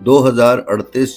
2038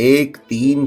1, 3,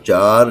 4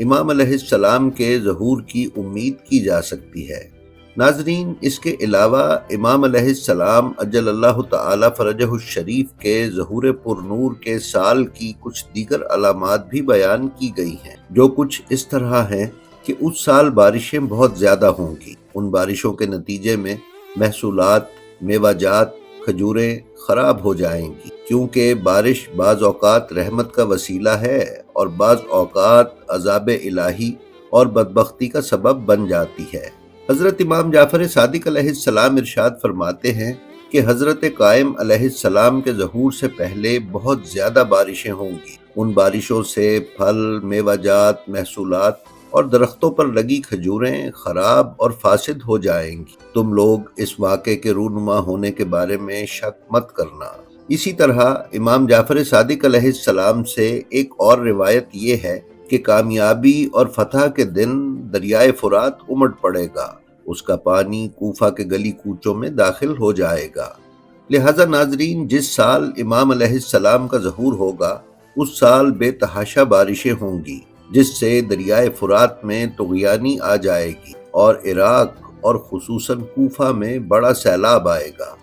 امام علیہ السلام کے ظہور کی امید کی جا سکتی ہے۔ ناظرین، اس کے علاوہ امام علیہ السلام اجل اللہ تعالی فرجہ الشریف کے ظہور پر نور کے سال کی کچھ دیگر علامات بھی بیان کی گئی ہیں، جو کچھ اس طرح ہیں کہ اس سال بارشیں بہت زیادہ ہوں گی۔ ان بارشوں کے نتیجے میں محصولات، میوہ جات، کھجوریں خراب ہو جائیں گی، کیونکہ بارش بعض اوقات رحمت کا وسیلہ ہے اور بعض اوقات عذاب الہی اور بدبختی کا سبب بن جاتی ہے۔ حضرت امام جعفر صادق علیہ السلام ارشاد فرماتے ہیں کہ حضرت قائم علیہ السلام کے ظہور سے پہلے بہت زیادہ بارشیں ہوں گی۔ ان بارشوں سے پھل، میوہ جات، محصولات اور درختوں پر لگی کھجوریں خراب اور فاسد ہو جائیں گی۔ تم لوگ اس واقعے کے رونما ہونے کے بارے میں شک مت کرنا۔ اسی طرح امام جعفر صادق علیہ السلام سے ایک اور روایت یہ ہے کہ کامیابی اور فتح کے دن دریائے فرات امڈ پڑے گا، اس کا پانی کوفہ کے گلی کوچوں میں داخل ہو جائے گا۔ لہذا ناظرین، جس سال امام علیہ السلام کا ظہور ہوگا اس سال بے تحاشا بارشیں ہوں گی، جس سے دریائے فرات میں طغیانی آ جائے گی اور عراق اور خصوصاً کوفہ میں بڑا سیلاب آئے گا۔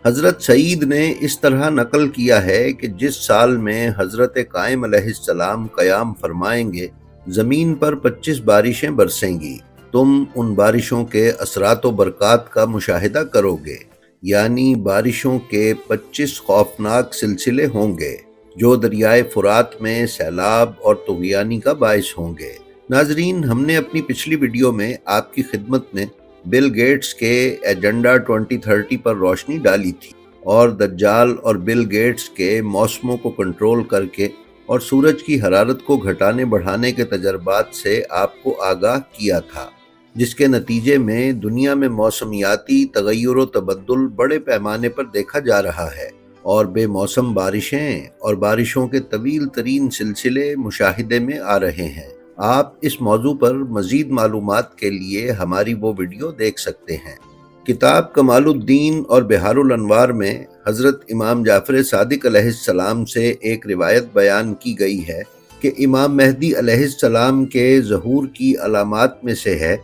حضرت سعید نے اس طرح نقل کیا ہے کہ جس سال میں حضرت قائم علیہ السلام قیام فرمائیں گے، زمین پر 25 بارشیں برسیں گی۔ تم ان بارشوں کے اثرات و برکات کا مشاہدہ کرو گے، یعنی بارشوں کے 25 خوفناک سلسلے ہوں گے جو دریائے فرات میں سیلاب اور طغیانی کا باعث ہوں گے۔ ناظرین، ہم نے اپنی پچھلی ویڈیو میں آپ کی خدمت میں بل گیٹس کے ایجنڈا 2030 پر روشنی ڈالی تھی اور دجال اور بل گیٹس کے موسموں کو کنٹرول کر کے اور سورج کی حرارت کو گھٹانے بڑھانے کے تجربات سے آپ کو آگاہ کیا تھا، جس کے نتیجے میں دنیا میں موسمیاتی تغیر و تبدل بڑے پیمانے پر دیکھا جا رہا ہے اور بے موسم بارشیں اور بارشوں کے طویل ترین سلسلے مشاہدے میں آ رہے ہیں۔ آپ اس موضوع پر مزید معلومات کے لیے ہماری وہ ویڈیو دیکھ سکتے ہیں۔ کتاب کمال الدین اور بحار الانوار میں حضرت امام جعفر صادق علیہ السلام سے ایک روایت بیان کی گئی ہے کہ امام مہدی علیہ السلام کے ظہور کی علامات میں سے ہے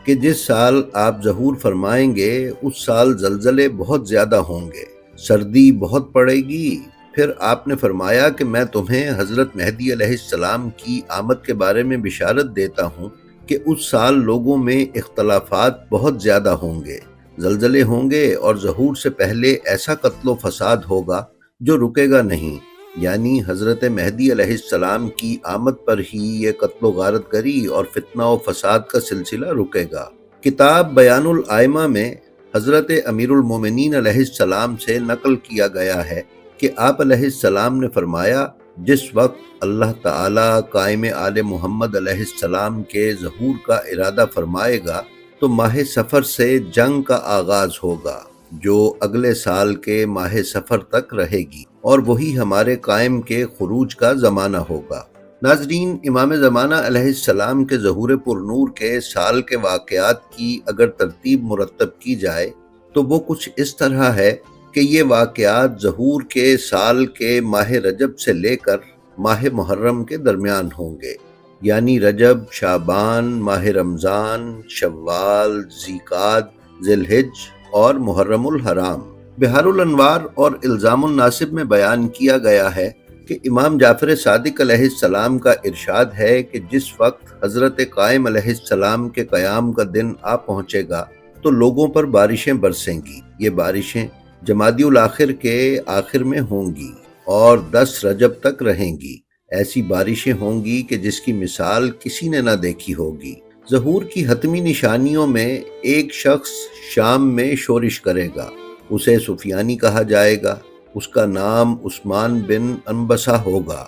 کہ جس سال آپ ظہور فرمائیں گے اس سال زلزلے بہت زیادہ ہوں گے، سردی بہت پڑے گی۔ پھر آپ نے فرمایا کہ میں تمہیں حضرت مہدی علیہ السلام کی آمد کے بارے میں بشارت دیتا ہوں کہ اس سال لوگوں میں اختلافات بہت زیادہ ہوں گے، زلزلے ہوں گے اور ظہور سے پہلے ایسا قتل و فساد ہوگا جو رکے گا نہیں، یعنی حضرت مہدی علیہ السلام کی آمد پر ہی یہ قتل و غارت گری اور فتنہ و فساد کا سلسلہ رکے گا۔ کتاب بیان الائمہ میں حضرت امیر المومنین علیہ السلام سے نقل کیا گیا ہے کہ آپ علیہ السلام نے فرمایا، جس وقت اللہ تعالیٰ قائم آل محمد علیہ السلام کے ظہور کا ارادہ فرمائے گا تو ماہ صفر سے جنگ کا آغاز ہوگا، جو اگلے سال کے ماہ صفر تک رہے گی اور وہی ہمارے قائم کے خروج کا زمانہ ہوگا۔ ناظرین، امام زمانہ علیہ السلام کے ظہور پر نور کے سال کے واقعات کی اگر ترتیب مرتب کی جائے تو وہ کچھ اس طرح ہے کہ یہ واقعات ظہور کے سال کے ماہ رجب سے لے کر ماہ محرم کے درمیان ہوں گے، یعنی رجب، شعبان، ماہ رمضان، شوال، ذیقعد، ذی الحج اور محرم الحرام۔ بحار الانوار اور الزام الناصب میں بیان کیا گیا ہے کہ امام جعفر صادق علیہ السلام کا ارشاد ہے کہ جس وقت حضرت قائم علیہ السلام کے قیام کا دن آ پہنچے گا تو لوگوں پر بارشیں برسیں گی۔ یہ بارشیں جمادی الاخر کے آخر میں ہوں گی اور 10 رجب تک رہیں گی۔ ایسی بارشیں ہوں گی کہ جس کی مثال کسی نے نہ دیکھی ہوگی۔ ظہور کی حتمی نشانیوں میں ایک شخص شام میں شورش کرے گا، اسے سفیانی کہا جائے گا، اس کا نام عثمان بن انبسہ ہوگا۔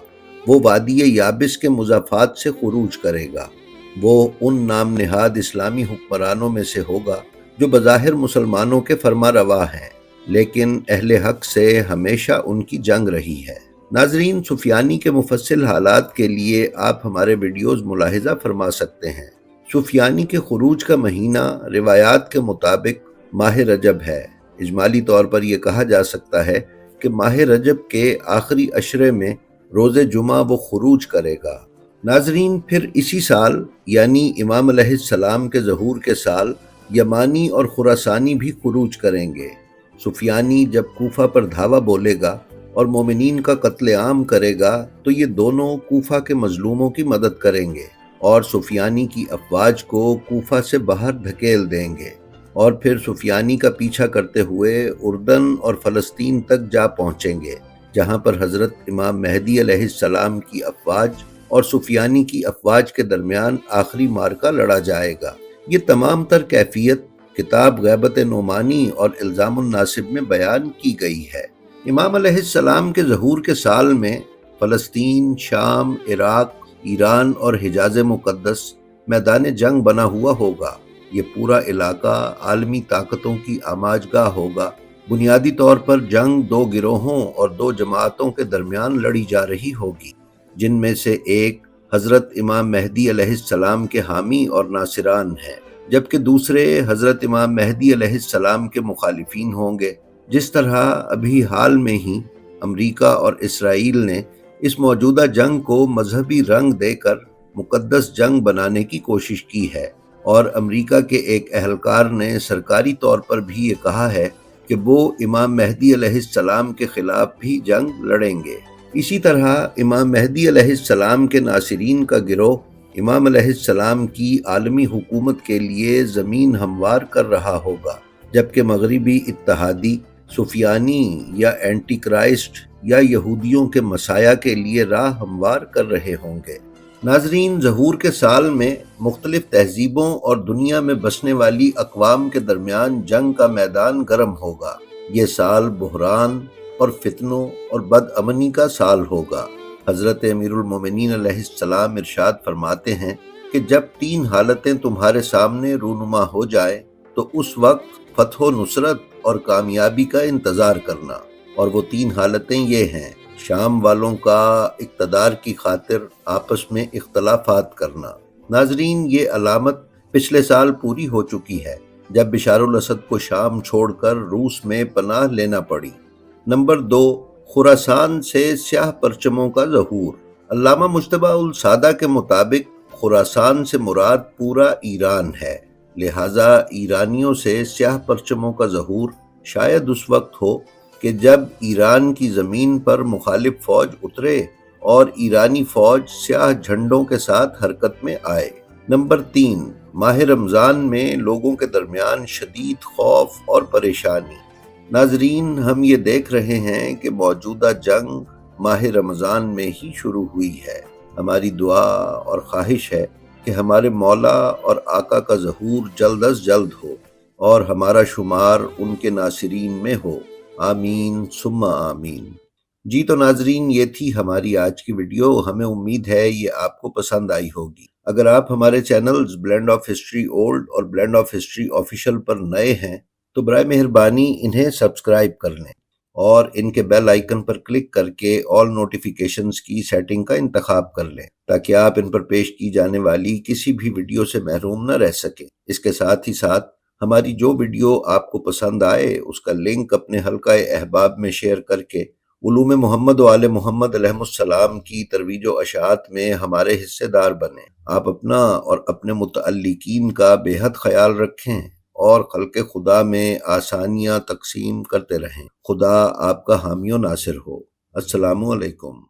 وہ وادی یابس کے مضافات سے خروج کرے گا۔ وہ ان نام نہاد اسلامی حکمرانوں میں سے ہوگا جو بظاہر مسلمانوں کے فرما روا ہیں، لیکن اہل حق سے ہمیشہ ان کی جنگ رہی ہے۔ ناظرین، سفیانی کے مفصل حالات کے لیے آپ ہمارے ویڈیوز ملاحظہ فرما سکتے ہیں۔ سفیانی کے خروج کا مہینہ روایات کے مطابق ماہ رجب ہے۔ اجمالی طور پر یہ کہا جا سکتا ہے کہ ماہ رجب کے آخری عشرے میں روز جمعہ وہ خروج کرے گا۔ ناظرین، پھر اسی سال یعنی امام علیہ السلام کے ظہور کے سال یمانی اور خراسانی بھی خروج کریں گے۔ سفیانی جب کوفہ پر دھاوا بولے گا اور مومنین کا قتل عام کرے گا تو یہ دونوں کوفہ کے مظلوموں کی مدد کریں گے اور سفیانی کی افواج کو کوفہ سے باہر دھکیل دیں گے، اور پھر سفیانی کا پیچھا کرتے ہوئے اردن اور فلسطین تک جا پہنچیں گے، جہاں پر حضرت امام مہدی علیہ السلام کی افواج اور سفیانی کی افواج کے درمیان آخری معرکہ لڑا جائے گا۔ یہ تمام تر کیفیت کتاب غیبت نعمانی اور الزام الناصب میں بیان کی گئی ہے۔ امام علیہ السلام کے ظہور کے سال میں فلسطین، شام، عراق، ایران اور حجاز مقدس میدان جنگ بنا ہوا ہوگا۔ یہ پورا علاقہ عالمی طاقتوں کی آماج گاہ ہوگا۔ بنیادی طور پر جنگ دو گروہوں اور دو جماعتوں کے درمیان لڑی جا رہی ہوگی، جن میں سے ایک حضرت امام مہدی علیہ السلام کے حامی اور ناصران ہیں، جبکہ دوسرے حضرت امام مہدی علیہ السلام کے مخالفین ہوں گے۔ جس طرح ابھی حال میں ہی امریکہ اور اسرائیل نے اس موجودہ جنگ کو مذہبی رنگ دے کر مقدس جنگ بنانے کی کوشش کی ہے، اور امریکہ کے ایک اہلکار نے سرکاری طور پر بھی یہ کہا ہے کہ وہ امام مہدی علیہ السلام کے خلاف بھی جنگ لڑیں گے۔ اسی طرح امام مہدی علیہ السلام کے ناصرین کا گروہ امام علیہ السلام کی عالمی حکومت کے لیے زمین ہموار کر رہا ہوگا، جبکہ مغربی اتحادی سفیانی یا اینٹی کرائسٹ یا یہودیوں کے مسایہ کے لیے راہ ہموار کر رہے ہوں گے۔ ناظرین، ظہور کے سال میں مختلف تہذیبوں اور دنیا میں بسنے والی اقوام کے درمیان جنگ کا میدان گرم ہوگا۔ یہ سال بحران اور فتنوں اور بد امنی کا سال ہوگا۔ حضرت امیر المومنین علیہ السلام ارشاد فرماتے ہیں کہ جب تین حالتیں تمہارے سامنے رونما ہو جائیں تو اس وقت فتح و نصرت اور کامیابی کا انتظار کرنا، اور وہ تین حالتیں یہ ہیں: شام والوں کا اقتدار کی خاطر آپس میں اختلافات کرنا۔ ناظرین، یہ علامت پچھلے سال پوری ہو چکی ہے جب بشار الاسد کو شام چھوڑ کر روس میں پناہ لینا پڑی۔ نمبر 2، خراسان سے سیاہ پرچموں کا ظہور۔ علامہ مجتبیٰ السادہ کے مطابق خراسان سے مراد پورا ایران ہے، لہٰذا ایرانیوں سے سیاہ پرچموں کا ظہور شاید اس وقت ہو کہ جب ایران کی زمین پر مخالف فوج اترے اور ایرانی فوج سیاہ جھنڈوں کے ساتھ حرکت میں آئے۔ نمبر 3، ماہ رمضان میں لوگوں کے درمیان شدید خوف اور پریشانی۔ ناظرین، ہم یہ دیکھ رہے ہیں کہ موجودہ جنگ ماہ رمضان میں ہی شروع ہوئی ہے۔ ہماری دعا اور خواہش ہے کہ ہمارے مولا اور آقا کا ظہور جلد از جلد ہو اور ہمارا شمار ان کے ناصرین میں ہو۔ آمین ثم آمین۔ جی تو ناظرین، یہ تھی ہماری آج کی ویڈیو۔ ہمیں امید ہے یہ آپ کو پسند آئی ہوگی۔ اگر آپ ہمارے channels blend of history old اور بلینڈ آف ہسٹری آفیشیل پر نئے ہیں تو برائے مہربانی انہیں سبسکرائب کر لیں اور ان کے بیل آئیکن پر کلک کر کے آل نوٹیفیکیشنز کی سیٹنگ کا انتخاب کر لیں تاکہ آپ ان پر پیش کی جانے والی کسی بھی ویڈیو سے محروم نہ رہ سکیں۔ اس کے ساتھ ہی ساتھ ہماری جو ویڈیو آپ کو پسند آئے اس کا لنک اپنے حلقہ احباب میں شیئر کر کے علوم محمد و آل محمد علیہ السلام کی ترویج و اشاعت میں ہمارے حصے دار بنیں۔ آپ اپنا اور اپنے متعلقین کا بے حد خیال رکھیں اور خلق خدا میں آسانیاں تقسیم کرتے رہیں۔ خدا آپ کا حامی و ناصر ہو۔ السلام علیکم۔